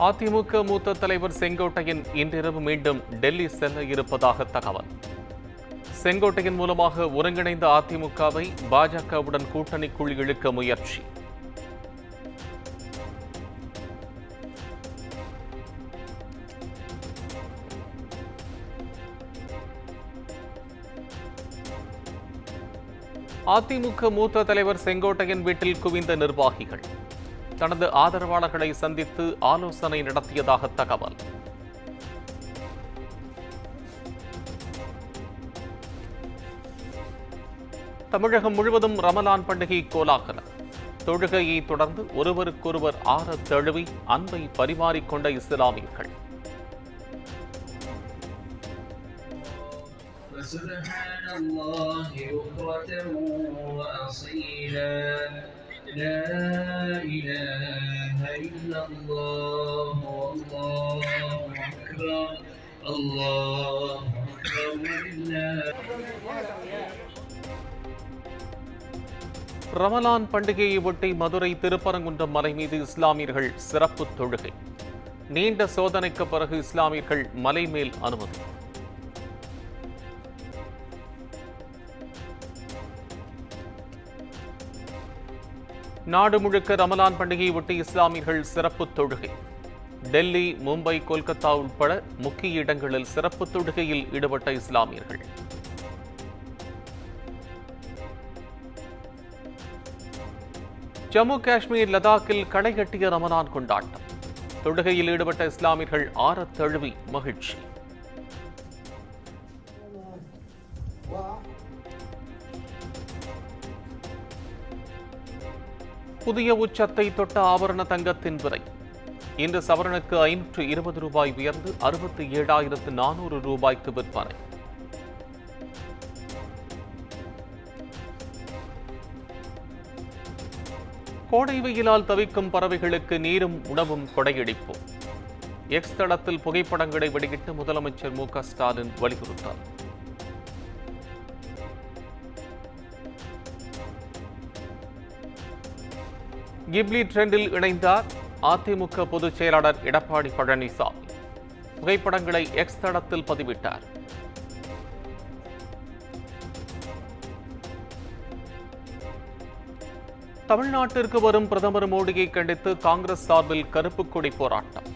அதிமுக மூத்த தலைவர் செங்கோட்டையன் இன்றிரவு மீண்டும் டெல்லி செல்ல இருப்பதாக தகவல். செங்கோட்டையன் மூலமாக ஒருங்கிணைந்த அதிமுகவை பாஜகவுடன் கூட்டணிக்குள் இழுக்க முயற்சி. அதிமுக மூத்த தலைவர் செங்கோட்டையன் வீட்டில் குவிந்த நிர்வாகிகள் தனது ஆதரவாளர்களை சந்தித்து ஆலோசனை நடத்தியதாக தகவல். தமிழகம் முழுவதும் ரமலான் பண்டிகை கோலாகலம். தொழுகையை தொடர்ந்து ஒருவருக்கொருவர் ஆறத் தழுவி அன்பை பரிமாறிக்கொண்ட இஸ்லாமியர்கள். سبحان الله بكرة وأصيلا لا إله إلا الله والله أكبر الله أكبر لله. ரமலான் பண்டிகையை ஒட்டி மதுரை திருப்பரங்குன்றம் மலை மீது இஸ்லாமியர்கள் சிறப்பு தொழுகை. நீண்ட சோதனைக்கு பிறகு இஸ்லாமியர்கள் மலை மேல் அனுமதி. நாடு முழுக்க ரமலான் பண்டிகையை ஒட்டி இஸ்லாமியர்கள் சிறப்பு தொழுகை. டெல்லி, மும்பை, கொல்கத்தா உட்பட முக்கிய இடங்களில் சிறப்பு தொழுகையில் ஈடுபட்ட இஸ்லாமியர்கள். ஜம்மு காஷ்மீர், லடாக்கில் களைகட்டிய ரமலான் கொண்டாட்டம். தொழுகையில் ஈடுபட்ட இஸ்லாமியர்கள் ஆறத் தழுவி மகிழ்ச்சி. புதிய உச்சத்தை தொட்ட ஆபரண தங்கத்தின் விலை இன்று சவரனுக்கு 520 ரூபாய் உயர்ந்து 67,400 ரூபாய்க்கு விற்பனை. கோடை வெயிலால் தவிக்கும் பறவைகளுக்கு நீரும் உணவும் கொடையடிப்போம். எக்ஸ் தளத்தில் புகைப்படங்களை வெளியிட்டு முதலமைச்சர் மு.க. ஸ்டாலின் வலியுறுத்தல். கிப்லி ட்ரெண்டில் இணைந்தார் அதிமுக பொதுச் செயலாளர் எடப்பாடி பழனிசாமி. புகைப்படங்களை எக்ஸ் தளத்தில் பதிவிட்டார். தமிழ்நாட்டிற்கு வரும் பிரதமர் மோடியை கண்டித்து காங்கிரஸ் சார்பில் கருப்பு கொடி போராட்டம்.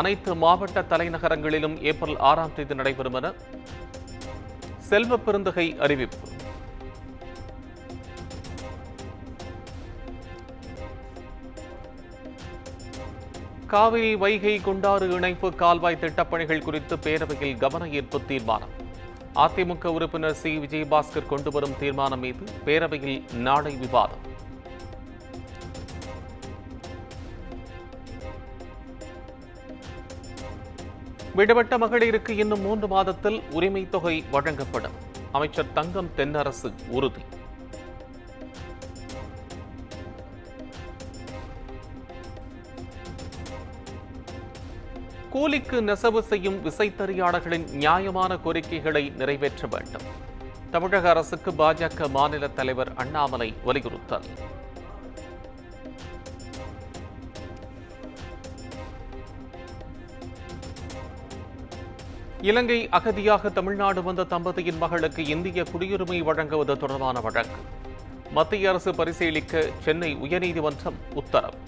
அனைத்து மாவட்ட தலைநகரங்களிலும் ஏப்ரல் 6ஆம் தேதி நடைபெறும் என செல்வ பெருந்தகை அறிவிப்பு. காவிரி, வைகை, குண்டாறு இணைப்பு கால்வாய் திட்டப்பணிகள் குறித்து பேரவையில் கவன ஈர்ப்பு தீர்மானம். அதிமுக உறுப்பினர் சி. விஜயபாஸ்கர் கொண்டு வரும் தீர்மானம் மீது பேரவையில் நாளை விவாதம். விடுபட்ட மகளிருக்கு இன்னும் 3 மாதத்தில் உரிமை தொகை வழங்கப்படும். அமைச்சர் தங்கம் தென்னரசு உறுதி. கூலிக்கு நெசவு செய்யும் விசைத்தறியாளர்களின் நியாயமான கோரிக்கைகளை நிறைவேற்ற வேண்டும். தமிழக அரசுக்கு பாஜக மாநில தலைவர் அண்ணாமலை வலியுறுத்தல். இலங்கை அகதியாக தமிழ்நாடு வந்த தம்பதியின் மகளுக்கு இந்திய குடியுரிமை வழங்குவது தொடர்பான வழக்கு மத்திய அரசு பரிசீலிக்க சென்னை உயர்நீதிமன்றம் உத்தரவு.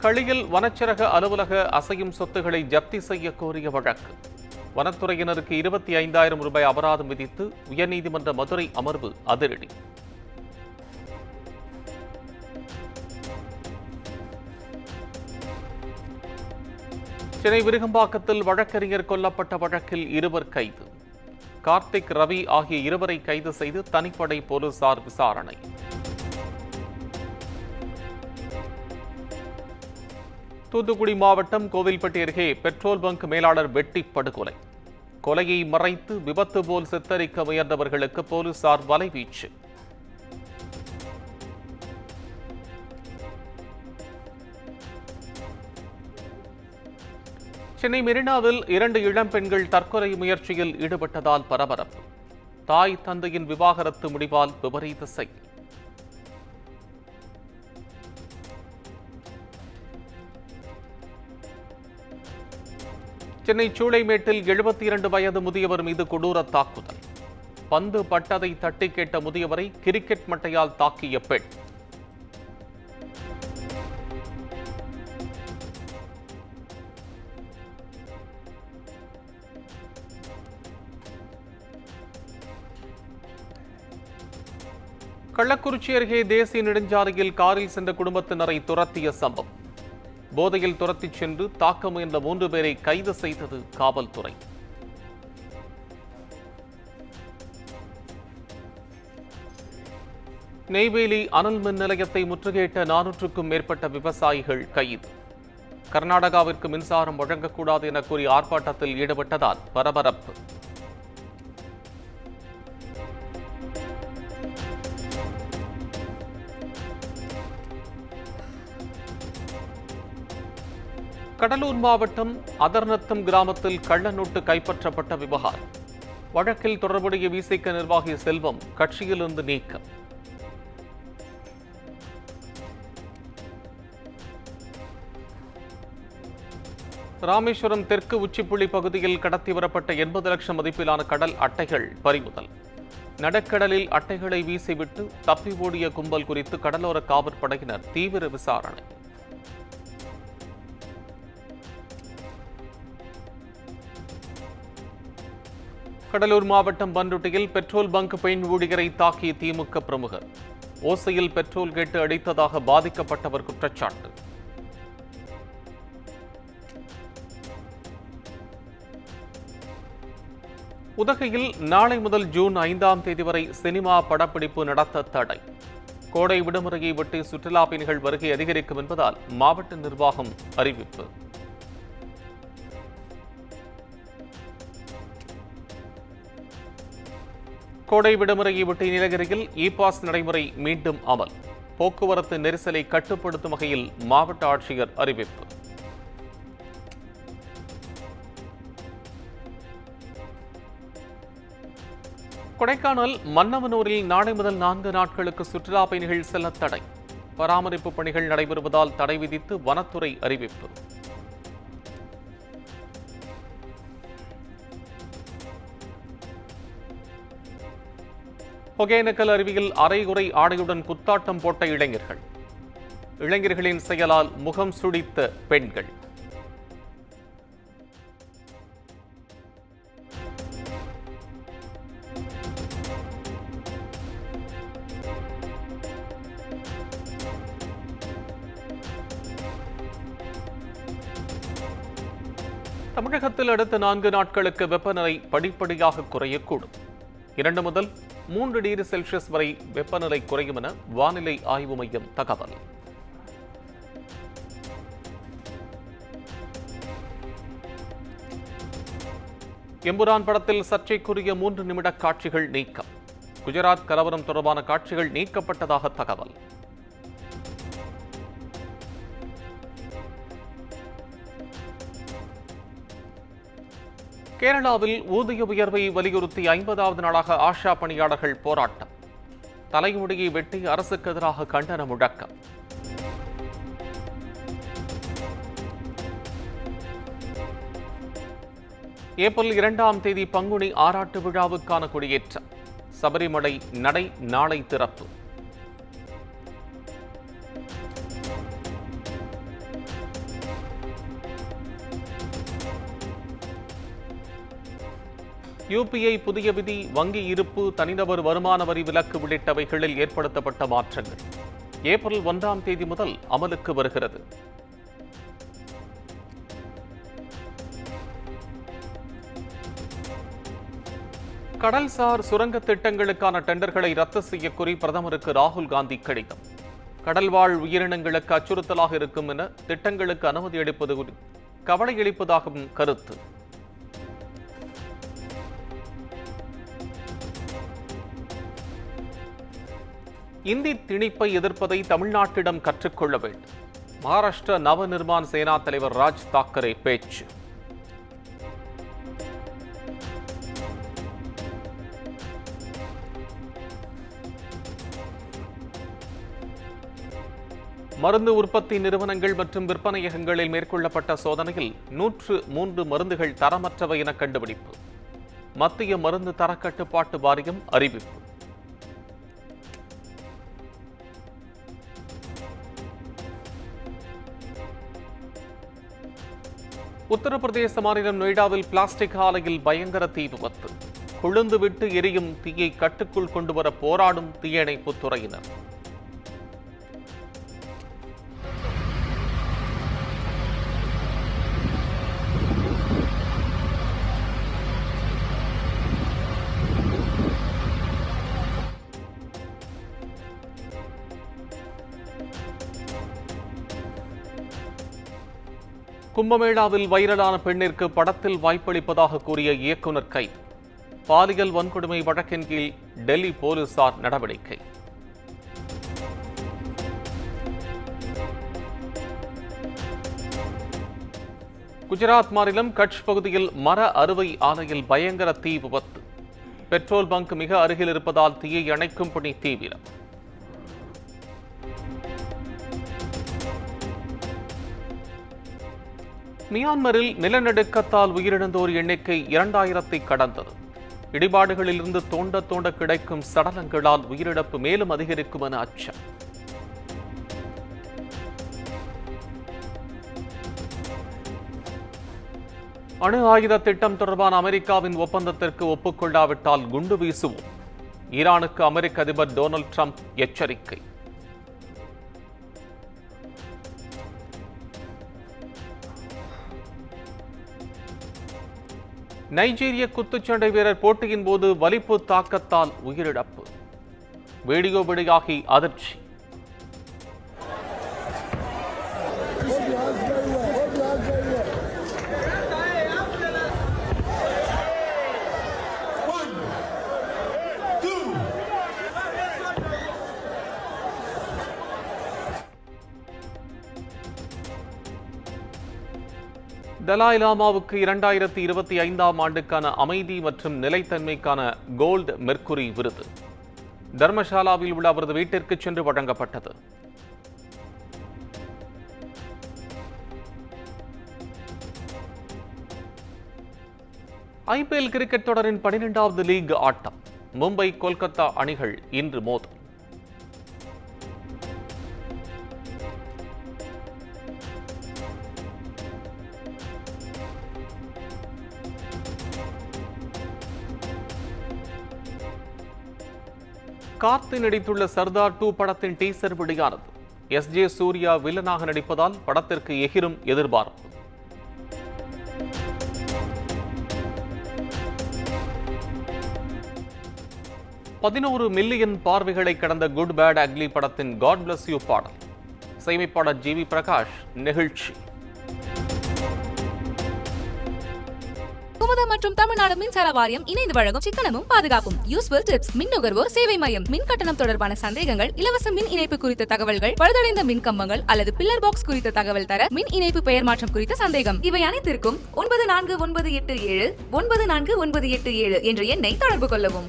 களியில் வனச்சரக அலுவலக அசையும் சொத்துக்களை ஜப்தி செய்ய கோரிய வழக்கு. வனத்துறையினருக்கு 25,000 ரூபாய் அபராதம் விதித்து உயர்நீதிமன்ற மதுரை அமர்வு அதிரடி. சென்னை விருகம்பாக்கத்தில் வழக்கறிஞர் கொல்லப்பட்ட வழக்கில் 2 கைது. கார்த்திக், ரவி ஆகிய 2 கைது செய்து தனிப்படை போலீசார் விசாரணை. தூத்துக்குடி மாவட்டம் கோவில்பட்டி அருகே பெட்ரோல் பங்க் மேலாளர் வெட்டி படுகொலை. கொலையை மறைத்து விபத்து போல் சித்தரிக்க முயன்றவர்களுக்கு போலீசார் வலைவீச்சு. சென்னை மெரினாவில் 2 இளம் பெண்கள் தற்கொலை முயற்சியில் ஈடுபட்டதால் பரபரப்பு. தாய் தந்தையின் விவாகரத்து முடிவால் விபரீத செயல். சென்னை சூளைமேட்டில் 72 வயது முதியவர் மீது கொடூர தாக்குதல். பந்து பட்டதை தட்டி கேட்ட முதியவரை கிரிக்கெட் மட்டையால் தாக்கிய பெண். கள்ளக்குறிச்சி அருகே தேசிய நெடுஞ்சாலையில் காரில் சென்ற குடும்பத்தினரை துரத்திய சம்பவம். போதையில் துரத்திச் சென்று தாக்க முயன்ற 3 பேரை கைது செய்தது காவல்துறை. நெய்வேலி அனல் மின் நிலையத்தை முற்றுகையிட்ட 400க்கும் மேற்பட்ட விவசாயிகள் கைது. கர்நாடகாவிற்கு மின்சாரம் வழங்கக்கூடாது என கூறி ஆர்ப்பாட்டத்தில் ஈடுபட்டதால் பரபரப்பு. கடலூர் மாவட்டம் அதர்நத்தம் கிராமத்தில் கள்ள நோட்டு கைப்பற்றப்பட்ட விவகாரம். வழக்கில் தொடர்புடைய விசிக நிர்வாகி செல்வம் கட்சியிலிருந்து நீக்கம். ராமேஸ்வரம் தெற்கு உச்சிப்புள்ளி பகுதியில் கடத்தி வரப்பட்ட 80 லட்சம் மதிப்பிலான கடல் அட்டைகள் பறிமுதல். நடுக்கடலில் அட்டைகளை வீசிவிட்டு தப்பி ஓடிய கும்பல் குறித்து கடலோர காவற்படையினர் தீவிர விசாரணை. கடலூர் மாவட்டம் பண்ருட்டியில் பெட்ரோல் பங்க் பெண் ஊழியரை தாக்கிய திமுக பிரமுகர். ஓசையில் பெட்ரோல் கேட்டு அடித்ததாக பாதிக்கப்பட்டவர் குற்றச்சாட்டு. உதகையில் நாளை முதல் ஜூன் 5ஆம் தேதி வரை சினிமா படப்பிடிப்பு நடத்த தடை. கோடை விடுமுறையை ஒட்டி சுற்றுலா பயணிகள் வருகை அதிகரிக்கும் என்பதால் மாவட்ட நிர்வாகம் அறிவிப்பு. கோடை விடுமுறையை ஒட்டி நீலகிரியில் இ-பாஸ் நடைமுறை மீண்டும் அமல். போக்குவரத்து நெரிசலை கட்டுப்படுத்தும் வகையில் மாவட்ட ஆட்சியர் அறிவிப்பு. கொடைக்கானல் மன்னவனூரில் நாளை முதல் 4 நாட்களுக்கு சுற்றுலா பயணிகள் செல்ல தடை. பராமரிப்பு பணிகள் நடைபெறுவதால் தடை விதித்து வனத்துறை அறிவிப்பு. ஒகேனக்கல் அருவியில் அரைகுறை ஆடையுடன் குத்தாட்டம் போட்ட இளைஞர்கள். இளைஞர்களின் செயலால் முகம் சுழித்த பெண்கள். தமிழகத்தில் அடுத்த 4 நாட்களுக்கு வெப்பநிலை படிப்படியாக குறையக்கூடும். 2 முதல் 3 டிகிரி செல்சியஸ் வரை வெப்பநிலை குறையும் என வானிலை ஆய்வு மையம் தகவல். எம்புரான் படத்தில் சர்ச்சைக்குரிய 3 நிமிட காட்சிகள் நீக்கம். குஜராத் கலவரம் தொடர்பான காட்சிகள் நீக்கப்பட்டதாக தகவல். கேரளாவில் ஊதிய உயர்வை வலியுறுத்தி 50வது நாளாக ஆஷா பணியாளர்கள் போராட்டம். தலைமுடியை வெட்டி அரசுக்கு எதிராக கண்டன முழக்கம். ஏப்ரல் 2ஆம் தேதி பங்குனி ஆராட்டு விழாவுக்கான கொடியேற்றம். சபரிமலை நடை நாளை திறப்பு. யுபிஐ புதிய விதி, வங்கி இருப்பு, தனிநபர் வருமான வரி விலக்கு உள்ளிட்டவைகளில் ஏற்படுத்தப்பட்ட மாற்றங்கள் ஏப்ரல் 1ஆம் தேதி முதல் அமலுக்கு வருகிறது. கடல்சார் சுரங்க திட்டங்களுக்கான டெண்டர்களை ரத்து செய்யக்கோரி பிரதமருக்கு ராகுல் காந்தி கடிதம். கடல்வாழ் உயிரினங்களுக்கு அச்சுறுத்தலாக இருக்கும் என திட்டங்களுக்கு அனுமதி அளிப்பது கவலையளிப்பதாகவும் கருத்து. இந்தி திணிப்பை எதிர்ப்பதை தமிழ்நாட்டிடம் கற்றுக்கொள்ள வேண்டும். மகாராஷ்டிர நவ நிர்மாண் சேனா தலைவர் ராஜ் தாக்கரே பேச்சு. மருந்து உற்பத்தி நிறுவனங்கள் மற்றும் விற்பனையகங்களில் மேற்கொள்ளப்பட்ட சோதனையில் 103 மருந்துகள் தரமற்றவை என கண்டுபிடிப்பு. மத்திய மருந்து தரக்கட்டுப்பாட்டு வாரியம் அறிவிப்பு. உத்தரப்பிரதேச மாநிலம் நொய்டாவில் பிளாஸ்டிக் ஆலையில் பயங்கர தீ விபத்து. கொழுந்துவிட்டு எரியும் தீயை கட்டுக்குள் கொண்டுவர போராடும் தீயணைப்புத் துறையினர். கும்பமேளாவில் வைரலான பெண்ணிற்கு படத்தில் வாய்ப்பளிப்பதாக கூறிய இயக்குநர் கைது. பாலியல் வன்கொடுமை வழக்கின் கீழ் டெல்லி போலீசார் நடவடிக்கை. குஜராத் மாநிலம் கட்ச் பகுதியில் மர அறுவை ஆலையில் பயங்கர தீ விபத்து. பெட்ரோல் பங்க் மிக அருகில் இருப்பதால் தீயை அணைக்கும் பணி தீவிரம். மியான்மரில் நிலநடுக்கத்தால் உயிரிழந்தோர் எண்ணிக்கை 2000-ஐ கடந்தது. இடிபாடுகளிலிருந்து தோண்ட தோண்ட கிடைக்கும் சடலங்களால் உயிரிழப்பு மேலும் அதிகரிக்கும் என அச்சம். அணு ஆயுத திட்டம் தொடர்பான அமெரிக்காவின் ஒப்பந்தத்திற்கு ஒப்புக்கொள்ளாவிட்டால் குண்டு வீசுவோம். ஈரானுக்கு அமெரிக்க அதிபர் டொனால்ட் ட்ரம்ப் எச்சரிக்கை. நைஜீரிய குத்துச்சண்டை வீரர் போட்டியின் போது வலிப்பு தாக்கத்தால் உயிரிழப்பு. வீடியோ வெளியாகி அதிர்ச்சி. தலாய் லாமாவுக்கு 2025ஆம் ஆண்டுக்கான அமைதி மற்றும் நிலைத்தன்மைக்கான கோல்டு மெர்க்குரி விருது தர்மசாலாவில் உள்ள அவரது வீட்டிற்கு சென்று வழங்கப்பட்டது. ஐபிஎல் கிரிக்கெட் தொடரின் 12வது லீக் ஆட்டம். மும்பை கொல்கத்தா அணிகள் இன்று மோதும். கார்த்தி நடித்துள்ள சர்தார் 2 படத்தின் டீசர் வெளியானது. எஸ்ஜே சூர்யா வில்லனாக நடிப்பதால் படத்திற்கு எகிரும் எதிர்பார்ப்பு. $11 மில்லியன் பார்வைகளை கடந்த குட் பேட் அக்லி படத்தின் காட் பிளஸ் யூ பாடல். இசையமைப்பாளர் ஜி.வி. பிரகாஷ் நெகிழ்ச்சி. குமுதம் மற்றும் தமிழ்நாடு மின்சார வாரியம் இணைந்து வழங்கும் சிக்கனமும் பாதுகாப்பும் யூஸ்ஃபுல் டிப்ஸ். மின் நுகர்வோர் சேவை மையம். மின் கட்டணம் தொடர்பான சந்தேகங்கள், இலவச மின் இணைப்பு குறித்த தகவல்கள், பழுதடைந்த மின் கம்பங்கள் அல்லது பில்லர் பாக்ஸ் குறித்த தகவல் தர, மின் இணைப்பு பெயர் மாற்றம் குறித்த சந்தேகம், இவை அனைத்திற்கும் 9497 என்ற எண்ணை தொடர்பு கொள்ளவும்.